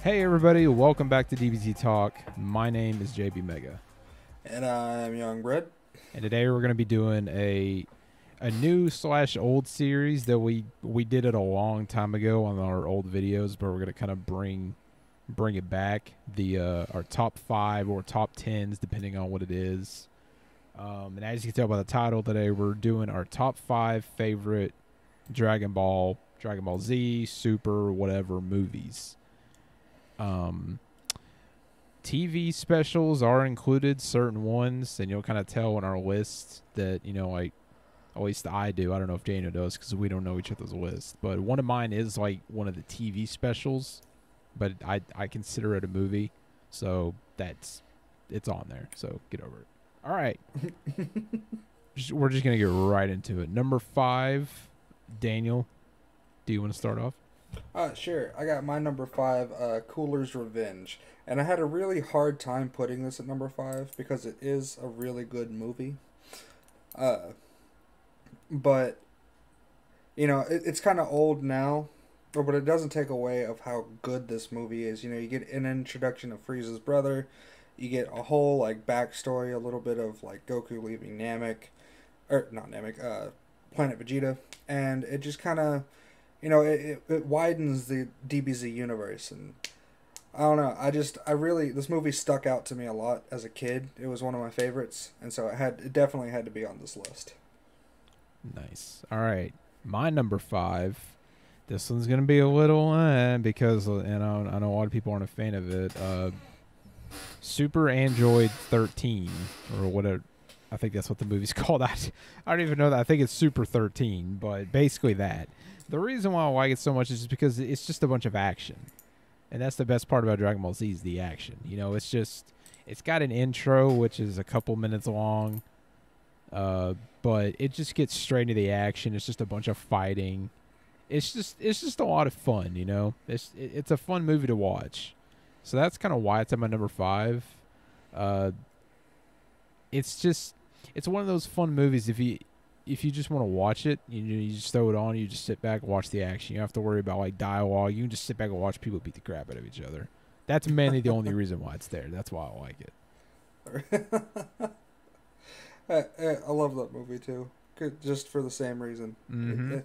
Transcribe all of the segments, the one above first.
Hey everybody, welcome back to DBZ Talk. My name is JB Mega, And I'm Young Bread. and today we're going to be doing a new slash old series that we did it a long time ago on our old videos, but we're going to kind of bring it back. The our top 5 or top 10s depending on what it is. And as you can tell by the title today, we're doing our top 5 favorite Dragon Ball, Dragon Ball Z, Super, whatever movies. Um TV specials are included, certain ones, and you'll kind of tell in our list that, like, at least I do. I don't know if Daniel does because we don't know each other's list. But one of mine is like one of the TV specials, but I consider it a movie. So it's on there. So get over it. All right. We're just going to get right into it. Number 5, Daniel, do you want to start off? Sure. I got my number 5, Cooler's Revenge. And I had a really hard time putting this at number 5 because it is a really good movie. Uh, but, it's kind of old now, but it doesn't take away of how good this movie is. You get an introduction of Frieza's brother. You get a whole, like, backstory, a little bit of, like, Goku leaving Namek. Or, not Namek, Planet Vegeta. And it just kind of it widens the DBZ universe, and I don't know. This movie stuck out to me a lot as a kid. It was one of my favorites, and so it definitely had to be on this list. Nice. All right. My number 5. This one's gonna be a little because I know a lot of people aren't a fan of it. Super Android 13 or whatever. I think that's what the movie's called. I don't even know that. I think it's Super 13, but basically that. The reason why I like it so much is just because it's just a bunch of action, and that's the best part about Dragon Ball Z is the action. It's got an intro which is a couple minutes long, but it just gets straight into the action. It's just a bunch of fighting. It's just a lot of fun. It's a fun movie to watch. So that's kind of why it's at my number 5. It's one of those fun movies. If you just want to watch it, you just throw it on. You just sit back and watch the action. You don't have to worry about like dialogue. You can just sit back and watch people beat the crap out of each other. That's mainly the only reason why it's there. That's why I like it. I love that movie too, just for the same reason. Mm-hmm.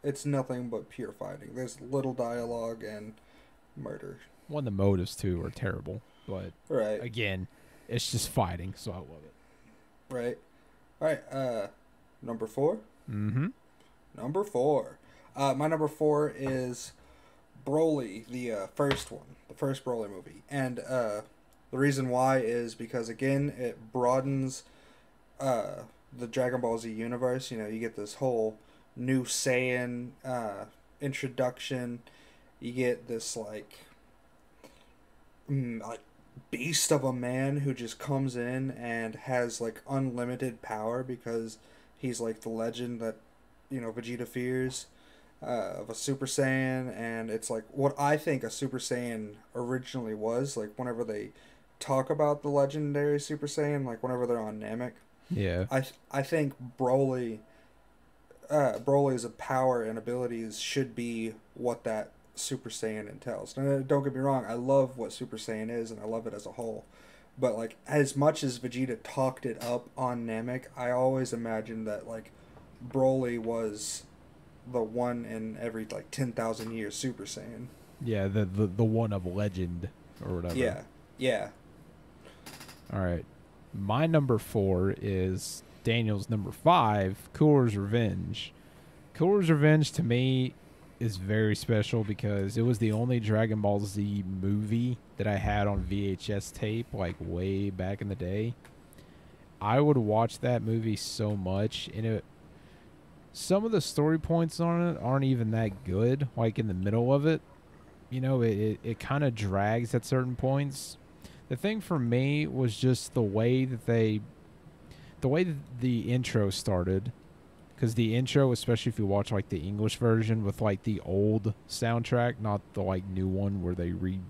It's nothing but pure fighting. There's little dialogue and murder. One of the motives too are terrible, but Right, again, it's just fighting, so I love it. right, all right. Number 4. Mm-hmm. Number 4. My number 4 is Broly, the first one, the first Broly movie, and the reason why is because again it broadens the Dragon Ball Z universe. You get this whole new Saiyan introduction. You get this like beast of a man who just comes in and has like unlimited power because he's like the legend that Vegeta fears, of a Super Saiyan, and it's like what I think a Super Saiyan originally was. Like whenever they talk about the legendary Super Saiyan, like whenever they're on Namek, Yeah. I think Broly's power and abilities should be what that Super Saiyan entails. Now, don't get me wrong, I love what Super Saiyan is and I love it as a whole. But like as much as Vegeta talked it up on Namek, I always imagined that like Broly was the one in every like 10,000 years Super Saiyan. Yeah, the one of legend or whatever. Yeah. Yeah. All right. My number 4 is Daniel's number 5, Cooler's Revenge. Cooler's Revenge to me is very special because it was the only Dragon Ball Z movie that I had on VHS tape like way back in the day. I would watch that movie so much, and some of the story points on it aren't even that good, like in the middle of it. It kind of drags at certain points. The thing for me was just the way that the intro started, because the intro, especially if you watch like the English version with like the old soundtrack, not the like new one where they redid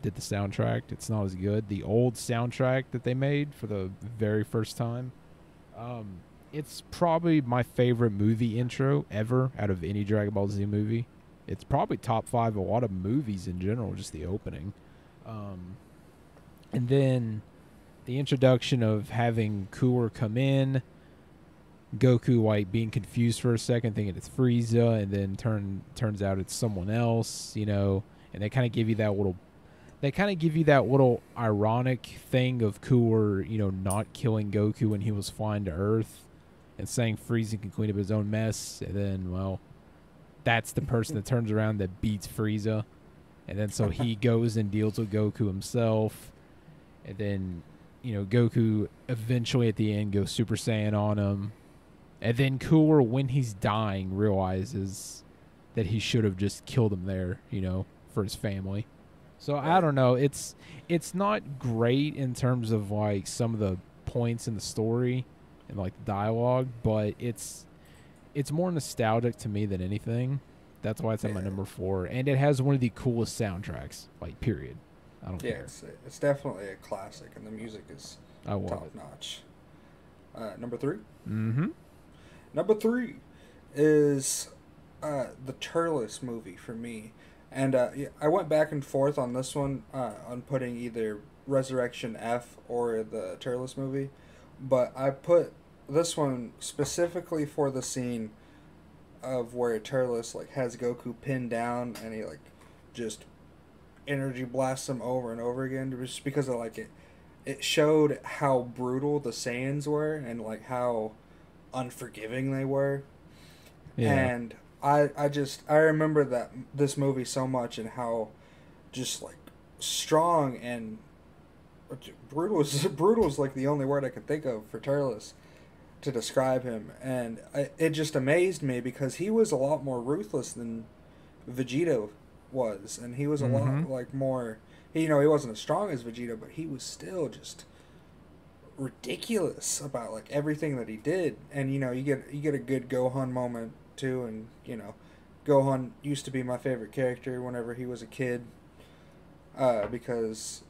the soundtrack, it's not as good. The old soundtrack that they made for the very first time, it's probably my favorite movie intro ever out of any Dragon Ball Z movie. it's probably top 5 a lot of movies in general, just the opening. And then the introduction of having Cooler come in, Goku like being confused for a second, thinking it's Frieza, and then turns out it's someone else, and they kind of give you that little ironic thing of Cooler, not killing Goku when he was flying to Earth and saying Frieza can clean up his own mess, and then, well, that's the person that turns around that beats Frieza, and then so he goes and deals with Goku himself, and then, Goku eventually at the end goes Super Saiyan on him. And then Cooler, when he's dying, realizes that he should have just killed him there, for his family. So I don't know. It's not great in terms of like some of the points in the story and like the dialogue, but it's more nostalgic to me than anything. That's why it's at my number 4, and it has one of the coolest soundtracks. Like, period. I don't care. It's definitely a classic, and the music is top notch. Number 3. Mm-hmm. Number 3 is the Turles movie for me. And I went back and forth on this one on putting either Resurrection F or the Turles movie. But I put this one specifically for the scene of where Turles like has Goku pinned down and he like just energy blasts him over and over again, just because of like it showed how brutal the Saiyans were and like how unforgiving they were. And I remember that this movie so much and how just like strong and brutal is like the only word I could think of for Turles to describe him, and it just amazed me because he was a lot more ruthless than Vegeta was, and he was a lot like more. He wasn't as strong as Vegeta, but he was still just ridiculous about like everything that he did. And you get a good Gohan moment too, and Gohan used to be my favorite character whenever he was a kid, because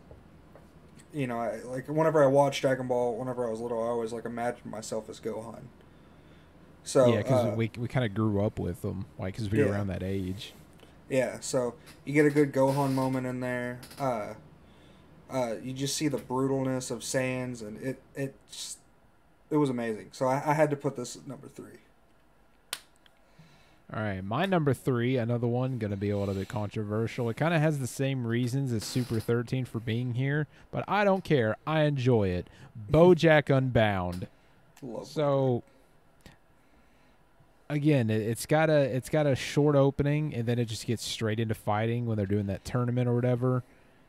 like whenever I watched Dragon Ball whenever I was little, I always like imagined myself as Gohan. So yeah, because we kind of grew up with them, like, because we were around that age. Yeah, so you get a good Gohan moment in there. You just see the brutalness of Saiyans, and it was amazing. So I had to put this at number 3. All right, my number 3, another one, going to be a little bit controversial. It kind of has the same reasons as Super 13 for being here, but I don't care. I enjoy it. BoJack Unbound. So, again, it's got a short opening, and then it just gets straight into fighting when they're doing that tournament or whatever.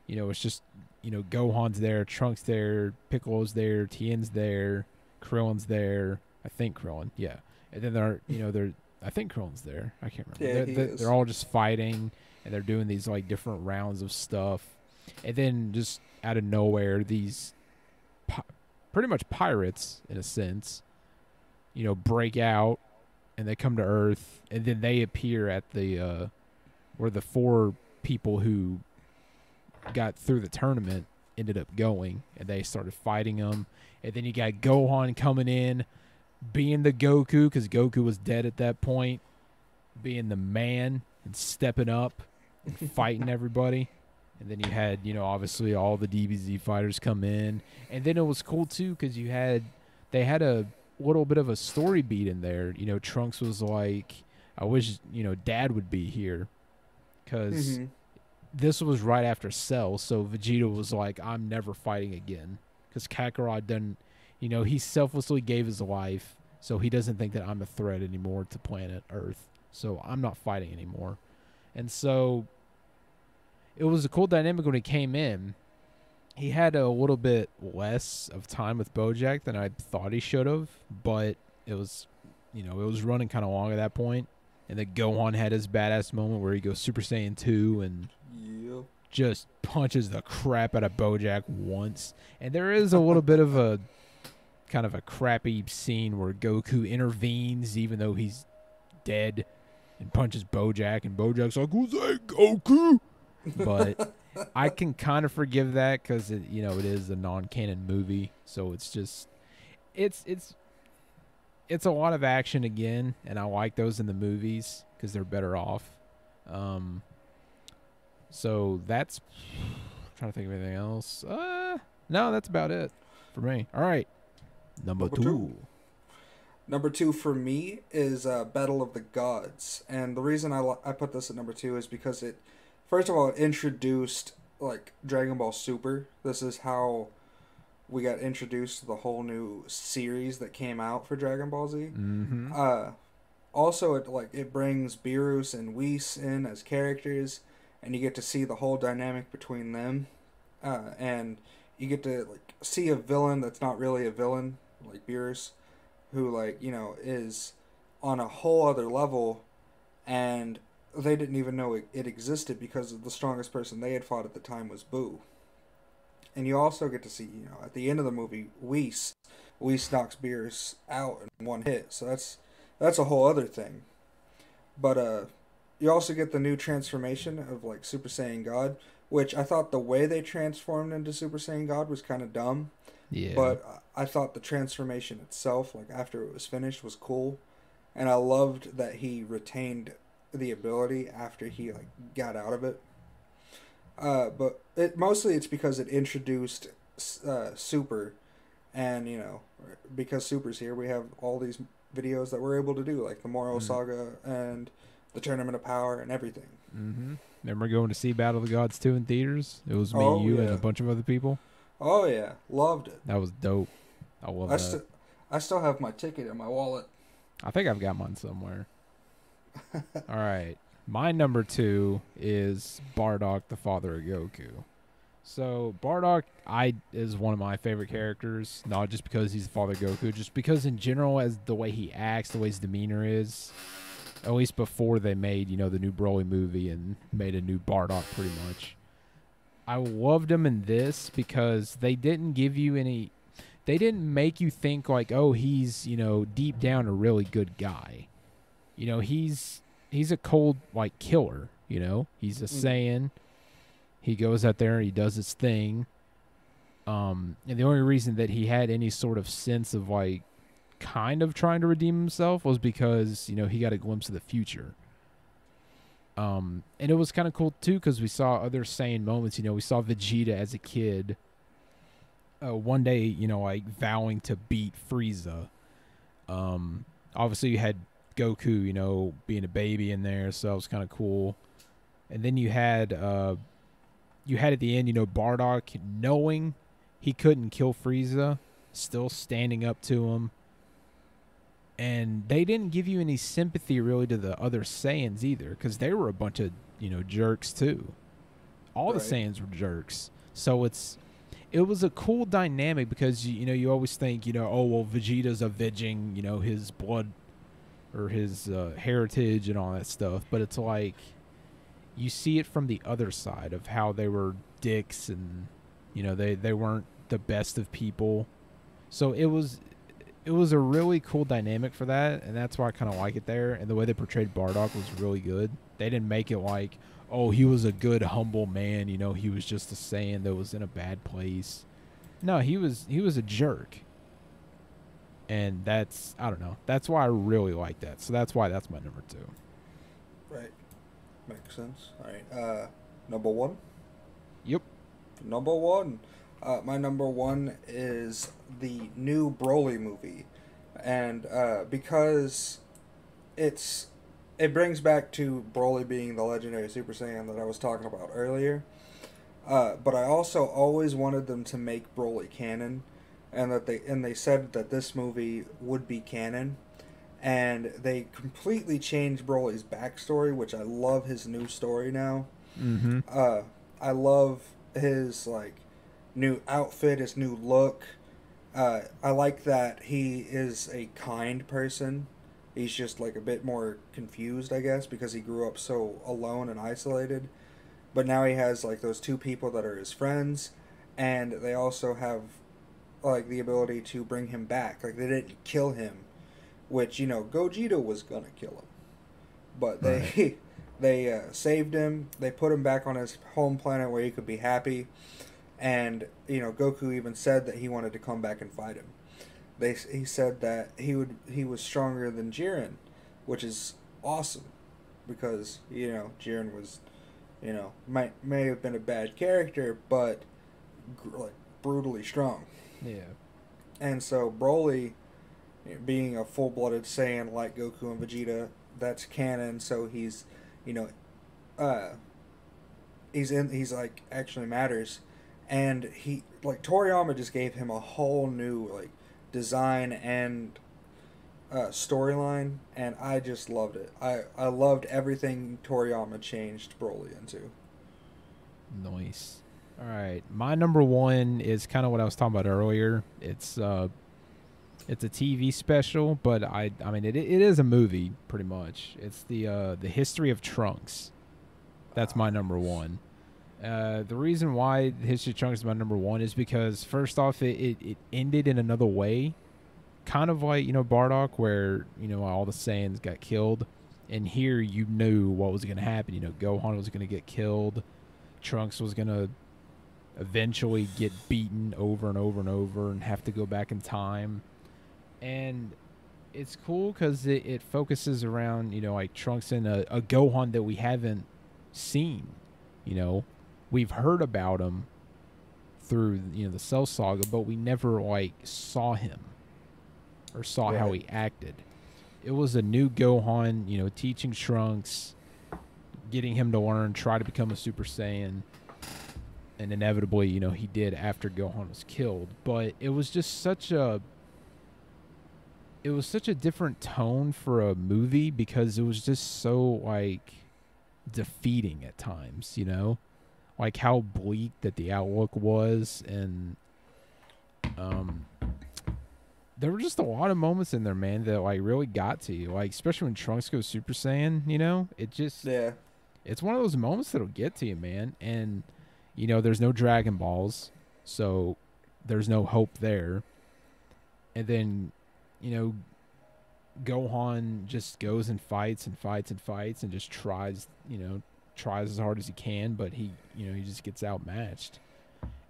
It's just, Gohan's there, Trunks there, Piccolo's there, Tien's there, Krillin's there. I think Krillin, yeah. And then they're I think Krillin's there. I can't remember. Yeah, they're all just fighting, and they're doing these like different rounds of stuff. And then just out of nowhere, these pretty much pirates, in a sense, break out, and they come to Earth, and then they appear at the where the 4 people who got through the tournament ended up going, and they started fighting them. And then you got Gohan coming in, being the Goku, because Goku was dead at that point, being the man and stepping up and fighting everybody. And then you had, obviously all the DBZ fighters come in. And then it was cool, too, because they had a little bit of a story beat in there. Trunks was like, I wish, Dad would be here. Because this was right after Cell, so Vegeta was like, I'm never fighting again. Because Kakarot done... he selflessly gave his life, so he doesn't think that I'm a threat anymore to planet Earth. So I'm not fighting anymore. And so it was a cool dynamic when he came in. He had a little bit less of time with BoJack than I thought he should have, but it was, it was running kind of long at that point. And then Gohan had his badass moment where he goes Super Saiyan 2 and just punches the crap out of BoJack once. And there is a little bit of a kind of a crappy scene where Goku intervenes even though he's dead and punches BoJack, and BoJack's like, "Who's that, Goku?" But I can kind of forgive that because it is a non-canon movie, so it's just it's a lot of action again, and I like those in the movies because they're better off. Um, so that's I'm trying to think of anything else. No, that's about it for me. All right, number Number two. two. Number two for me is Battle of the Gods, and the reason I put this at number two is because it, first of all, it introduced like Dragon Ball Super. This is how we got introduced to the whole new series that came out for Dragon Ball Z. Mm-hmm. Uh, Also, it brings Beerus and Whis in as characters, and you get to see the whole dynamic between them, and you get to like see a villain that's not really a villain, like Beerus, who is on a whole other level, and they didn't even know it existed because the strongest person they had fought at the time was Boo. And you also get to see, at the end of the movie, Whis knocks Beerus out in one hit. So that's a whole other thing. But you also get the new transformation of like Super Saiyan God, which I thought the way they transformed into Super Saiyan God was kind of dumb. Yeah. But I thought the transformation itself, like after it was finished, was cool, and I loved that he retained the ability after he like got out of it. But it's because it introduced Super, and because Super's here, we have all these videos that we're able to do, like the Moro Saga and the Tournament of Power and everything. Mm-hmm. Remember going to see Battle of the Gods 2 in theaters? It was me, Oh you, and yeah. a bunch of other people. Oh yeah, loved it. That was dope. I love that. I still have my ticket in my wallet. I think I've got mine somewhere. All right. My number two is Bardock, the father of Goku. So Bardock is one of my favorite characters, not just because he's the father of Goku, just because in general, as the way he acts, the way his demeanor is, at least before they made, the new Broly movie and made a new Bardock pretty much. I loved him in this because they didn't make you think like, oh, he's, deep down a really good guy. He's a cold like killer, He's a Saiyan. He goes out there and he does his thing. And the only reason that he had any sort of sense of like kind of trying to redeem himself was because, he got a glimpse of the future. And it was kind of cool too because we saw other Saiyan moments. We saw Vegeta as a kid one day, like vowing to beat Frieza. Obviously you had Goku, being a baby in there, so that was kind of cool. And then you had at the end, Bardock knowing he couldn't kill Frieza, still standing up to him. And they didn't give you any sympathy really to the other Saiyans either, because they were a bunch of, jerks too. All the Saiyans were jerks. So it was a cool dynamic because, you always think, oh, well, Vegeta's avenging, his blood or his heritage and all that stuff. But it's like you see it from the other side of how they were dicks and, they weren't the best of people. So it was a really cool dynamic for that, and that's why I kind of like it there. And the way they portrayed Bardock was really good. They didn't make it like, oh, he was a good, humble man. He was just a Saiyan that was in a bad place. No, he was a jerk. And that's, I don't know. That's why I really like that. So that's why that's my number two. Right. Makes sense. All right. Number one? Yep. Number one. My number one is the new Broly movie. And because it brings back to Broly being the legendary Super Saiyan that I was talking about earlier. But I also always wanted them to make Broly canon, and they said that this movie would be canon, and they completely changed Broly's backstory, which I love his new story now. Mm-hmm. I love his new outfit, his new look. I like that he is a kind person. He's just a bit more confused, I guess, because he grew up so alone and isolated. But now he has those two people that are his friends, and they also have the ability to bring him back. They didn't kill him, which Gogeta was gonna kill him, but they saved him. They put him back on his home planet where he could be happy, and Goku even said that he wanted to come back and fight him. He said that he was stronger than Jiren, which is awesome because Jiren was may have been a bad character, but like brutally strong. Yeah. And so Broly, being a full-blooded Saiyan like Goku and Vegeta, that's canon. So you know, uh, he's like actually matters, and he like Toriyama just gave him a whole new like design and storyline, and I just loved it. I loved everything Toriyama changed Broly into. Nice. All right. My number one is kind of what I was talking about earlier. It's a TV special, but I mean it is a movie pretty much. It's the history of Trunks. That's my number one. The reason why the history of Trunks is my number one is because first off, it ended in another way, kind of like Bardock, where all the Saiyans got killed, and here you knew what was going to happen. Gohan was going to get killed, Trunks was going to eventually get beaten over and over and over, and have to go back in time, and it's cool because it focuses around like Trunks and a Gohan that we haven't seen. We've heard about him through the Cell Saga, but we never like saw him or saw how he acted. It was a new Gohan, teaching Trunks, getting him to learn, try to become a Super Saiyan, and inevitably, he did after Gohan was killed. But it was just such a different tone for a movie because it was just so like defeating at times, like how bleak that the outlook was, and there were just a lot of moments in there, man, that like really got to you, like especially when Trunks goes Super Saiyan. It's one of those moments that'll get to you, man. And there's no Dragon Balls, so there's no hope there. And then Gohan just goes and fights and fights and fights and just tries as hard as he can, but he just gets outmatched.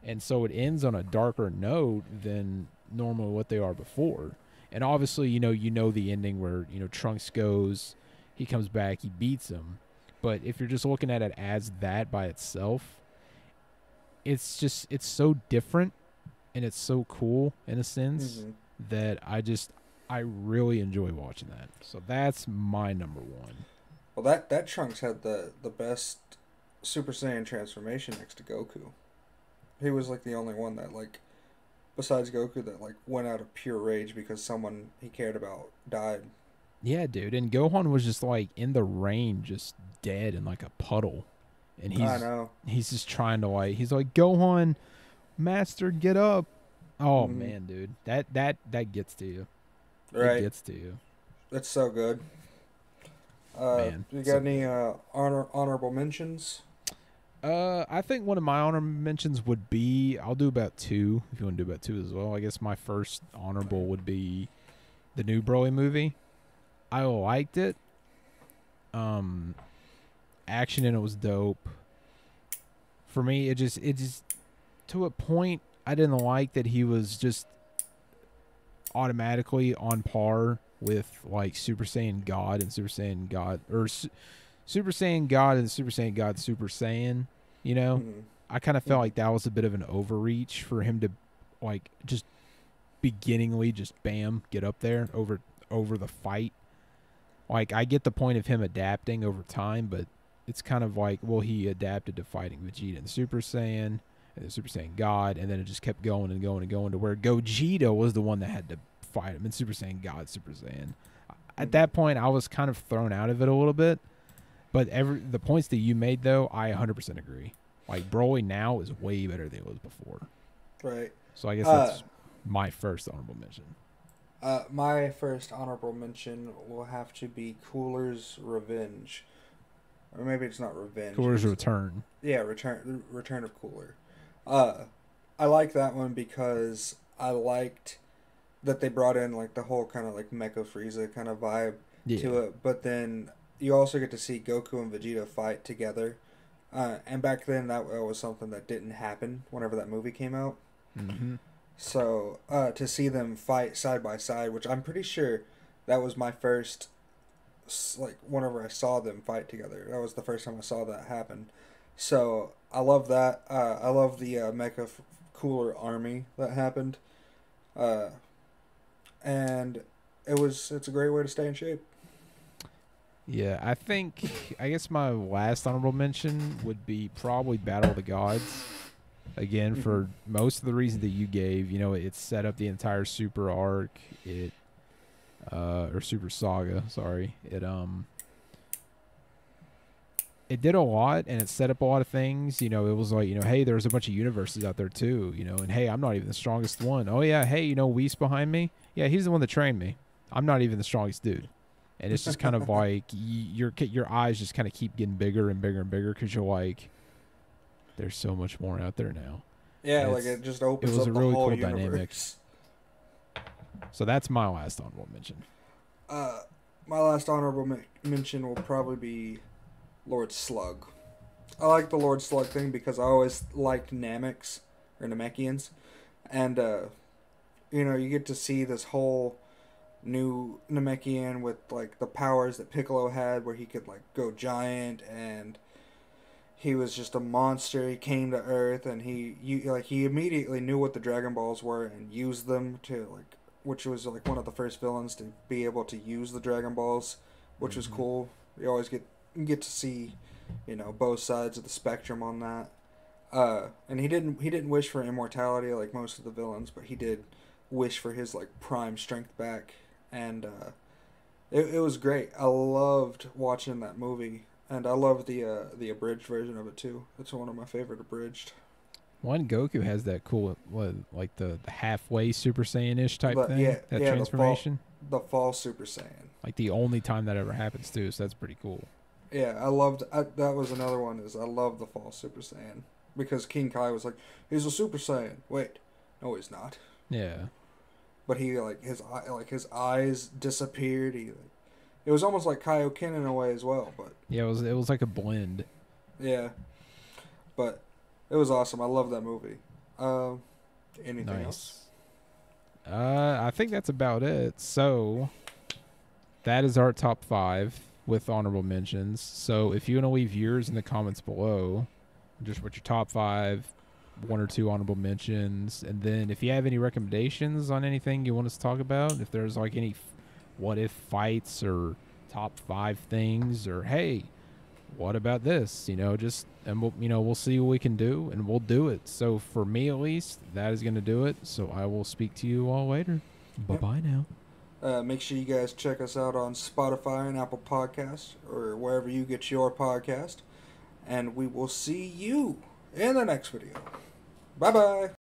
And so it ends on a darker note than normally what they are before. And obviously, the ending where, Trunks goes, he comes back, he beats him. But if you're just looking at it as that by itself, it's so different and it's so cool in a sense that I really enjoy watching that. So that's my number one. Well, that Trunks had the best Super Saiyan transformation next to Goku. He was like the only one that like, besides Goku, that like went out of pure rage because someone he cared about died. Yeah, dude. And Gohan was just like in the rain, just dead in like a puddle. And I know. He's just trying to he's like, Gohan, Master, get up. Oh man, dude. That gets to you. Right. It gets to you. That's so good. Man, you got any honorable mentions? I think one of my honorable mentions would be, I'll do about two, if you want to do about two as well. I guess my first honorable would be the new Broly movie. I liked it. Action in it was dope. For me, it just to a point, I didn't like that he was just automatically on par with like Super Saiyan God and Super Saiyan God, or Super Saiyan God and Super Saiyan God Super Saiyan. I kind of felt like that was a bit of an overreach for him to like just beginningly just bam get up there over the fight. Like I get the point of him adapting over time, but it's kind of like, well, he adapted to fighting Vegeta and Super Saiyan and then Super Saiyan God, and then it just kept going and going and going to where Gogeta was the one that had to fight him in Super Saiyan God, Super Saiyan. At that point, I was kind of thrown out of it a little bit. But the points that you made, though, I 100% agree. Like, Broly now is way better than it was before. Right. So I guess that's my first honorable mention. My first honorable mention will have to be Cooler's Revenge. Or maybe it's not Revenge. Cooler's Return. Yeah, Return of Cooler. I like that one because I liked that they brought in like the whole kind of like Mecha Frieza kind of vibe to it. But then you also get to see Goku and Vegeta fight together. And back then that was something that didn't happen whenever that movie came out. Mm-hmm. So to see them fight side by side, which I'm pretty sure that was my first like whenever I saw them fight together. That was the first time I saw that happen. So I love that. I love the cooler army that happened, uh, and it's a great way to stay in shape. Yeah, I guess my last honorable mention would be probably Battle of the Gods. Again, Hmm. for most of the reasons that you gave, it set up the entire Super arc. Or Super Saga, sorry. It did a lot and it set up a lot of things. It was like, hey, there's a bunch of universes out there too, and hey, I'm not even the strongest one. Oh yeah, hey, Whis behind me? Yeah, he's the one that trained me. I'm not even the strongest dude. And it's just kind of like your eyes just kind of keep getting bigger and bigger and bigger because you're like, there's so much more out there now. Yeah, And like it just it opens was up a the really whole cool dynamic. universe. So that's my last honorable mention. My last honorable mention will probably be Lord Slug. I like the Lord Slug thing because I always liked Namekians, or Namekians, and you get to see this whole new Namekian with like the powers that Piccolo had, where he could like go giant, and he was just a monster. He came to Earth, and he immediately knew what the Dragon Balls were and used them to like, which was like one of the first villains to be able to use the Dragon Balls, which was Mm-hmm. cool. You always get to see, both sides of the spectrum on that. And he didn't wish for immortality like most of the villains, but he did wish for his like prime strength back, and it was great. I loved watching that movie, and I love the abridged version of it too. It's one of my favorite abridged. One Goku has that cool, like the halfway Super Saiyan ish type But yeah, thing, that yeah, transformation. the fall Super Saiyan. Like the only time that ever happens too, so that's pretty cool. Yeah, that was another one. Is I love the fall Super Saiyan because King Kai was like, he's a Super Saiyan. Wait, no, he's not. Yeah. But he his eyes disappeared. It was almost like Kaioken in a way as well. But Yeah, it was like a blend. yeah, but it was awesome. I love that movie. Anything else? Nice. I think that's about it. So that is our top 5 with honorable mentions. So if you want to leave yours in the comments below, just what your top 5, 1 or 2 honorable mentions, and then if you have any recommendations on anything you want us to talk about, if there's like any what if fights or top 5 things, or hey, what about this? And we'll see what we can do, and we'll do it. So for me at least, that is going to do it. So I will speak to you all later. Bye Yep. bye now. Make sure you guys check us out on Spotify and Apple Podcasts or wherever you get your podcast. And we will see you in the next video. Bye bye.